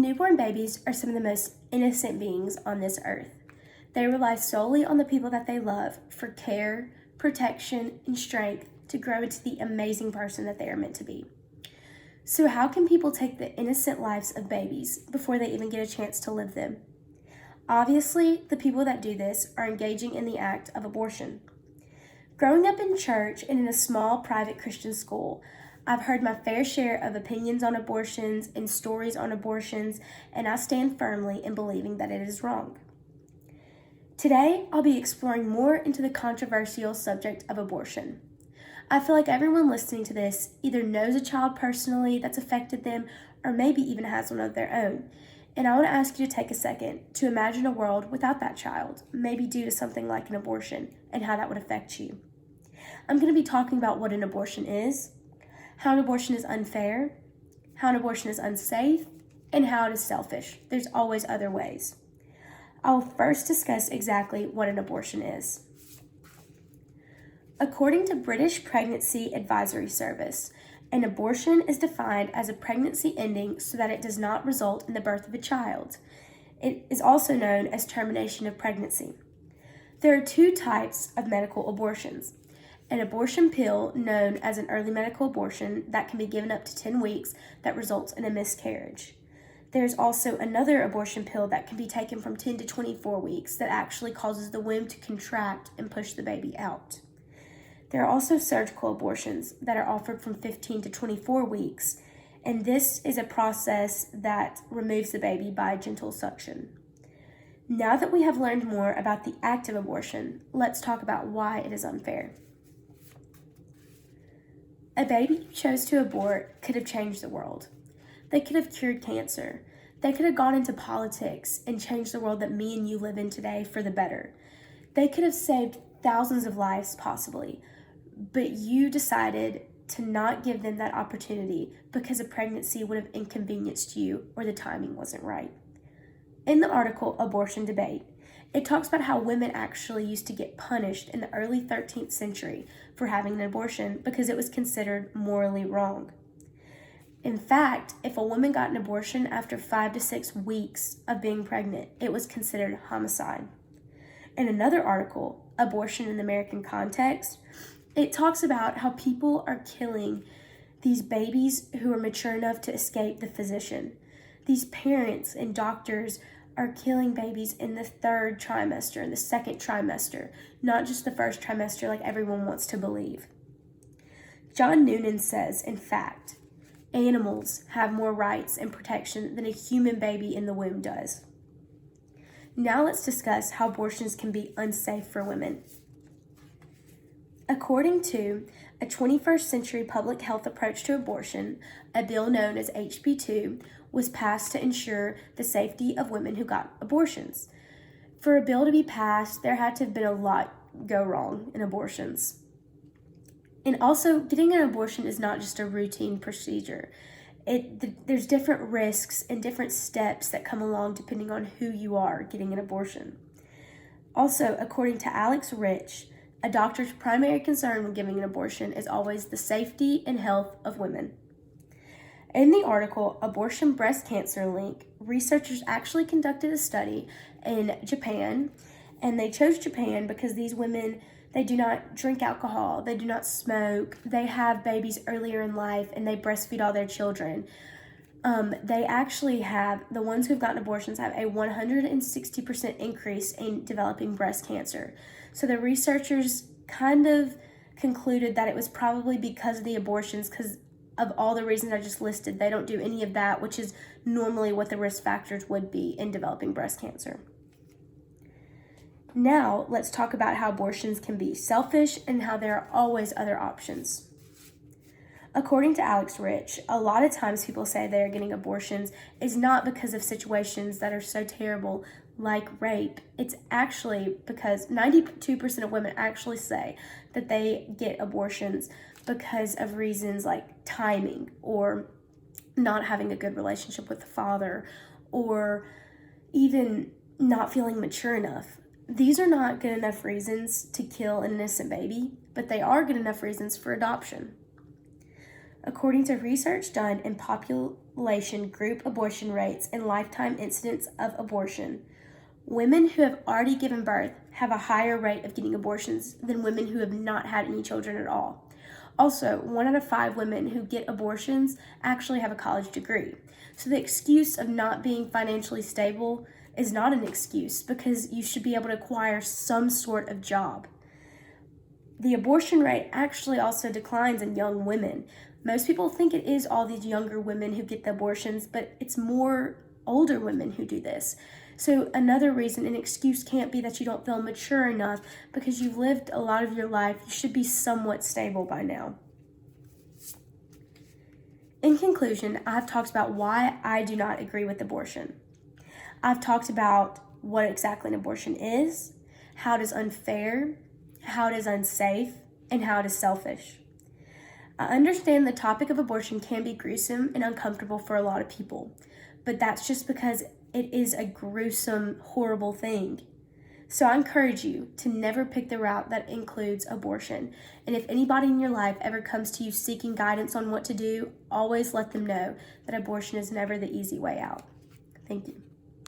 Newborn babies are some of the most innocent beings on this earth. They rely solely on the people that they love for care, protection, and strength to grow into the amazing person that they are meant to be. So how can people take the innocent lives of babies before they even get a chance to live them? Obviously, the people that do this are engaging in the act of abortion. Growing up in church and in a small private Christian school, I've heard my fair share of opinions on abortions and stories on abortions, and I stand firmly in believing that it is wrong. Today, I'll be exploring more into the controversial subject of abortion. I feel like everyone listening to this either knows a child personally that's affected them or maybe even has one of their own. And I want to ask you to take a second to imagine a world without that child, maybe due to something like an abortion, and how that would affect you. I'm going to be talking about what an abortion is, how an abortion is unfair, how an abortion is unsafe, and how it is selfish. There's always other ways. I'll first discuss exactly what an abortion is. According to British Pregnancy Advisory Service, an abortion is defined as a pregnancy ending so that it does not result in the birth of a child. It is also known as termination of pregnancy. There are two types of medical abortions. An abortion pill known as an early medical abortion that can be given up to 10 weeks that results in a miscarriage. There's also another abortion pill that can be taken from 10 to 24 weeks that actually causes the womb to contract and push the baby out. There are also surgical abortions that are offered from 15 to 24 weeks, and this is a process that removes the baby by gentle suction. Now that we have learned more about the act of abortion, let's talk about why it is unfair. A baby you chose to abort could have changed the world. They could have cured cancer. They could have gone into politics and changed the world that me and you live in today for the better. They could have saved thousands of lives, possibly, but you decided to not give them that opportunity because a pregnancy would have inconvenienced you or the timing wasn't right. In the article, Abortion Debate, it talks about how women actually used to get punished in the early 13th century for having an abortion because it was considered morally wrong. In fact, if a woman got an abortion after 5 to 6 weeks of being pregnant, it was considered homicide. In another article, Abortion in the American Context, it talks about how people are killing these babies who are mature enough to escape the physician. These parents and doctors are killing babies in the 3rd trimester and the 2nd trimester, not just the 1st trimester like everyone wants to believe. John Noonan says, in fact, animals have more rights and protection than a human baby in the womb does. Now let's discuss how abortions can be unsafe for women. According to a 21st century public health approach to abortion, a bill known as HB 2 was passed to ensure the safety of women who got abortions. For a bill to be passed, there had to have been a lot go wrong in abortions. And also, getting an abortion is not just a routine procedure. There's different risks and different steps that come along depending on who you are getting an abortion. Also, according to Alex Rich, a doctor's primary concern when giving an abortion is always the safety and health of women. In the article, Abortion Breast Cancer Link, researchers actually conducted a study in Japan, and they chose Japan because these women, they do not drink alcohol, they do not smoke, they have babies earlier in life, and they breastfeed all their children. They actually have, the ones who've gotten abortions have a 160% increase in developing breast cancer. So the researchers kind of concluded that it was probably because of the abortions, because of all the reasons I just listed. They don't do any of that, which is normally what the risk factors would be in developing breast cancer. Now, let's talk about how abortions can be selfish and how there are always other options. According to Alex Rich, a lot of times people say they're getting abortions is not because of situations that are so terrible like rape. It's actually because 92% of women actually say that they get abortions because of reasons like timing or not having a good relationship with the father or even not feeling mature enough. These are not good enough reasons to kill an innocent baby, but they are good enough reasons for adoption. According to research done in population group abortion rates and lifetime incidence of abortion, women who have already given birth have a higher rate of getting abortions than women who have not had any children at all. Also, 1 out of 5 women who get abortions actually have a college degree. So the excuse of not being financially stable is not an excuse, because you should be able to acquire some sort of job. The abortion rate actually also declines in young women. Most people think it is all these younger women who get the abortions, but it's more older women who do this. So another reason, an excuse can't be that you don't feel mature enough, because you've lived a lot of your life. You should be somewhat stable by now. In conclusion, I've talked about why I do not agree with abortion. I've talked about what exactly an abortion is, how it is unfair, how it is unsafe, and how it is selfish. I understand the topic of abortion can be gruesome and uncomfortable for a lot of people, but that's just because it is a gruesome, horrible thing. So I encourage you to never pick the route that includes abortion. And if anybody in your life ever comes to you seeking guidance on what to do, always let them know that abortion is never the easy way out. Thank you.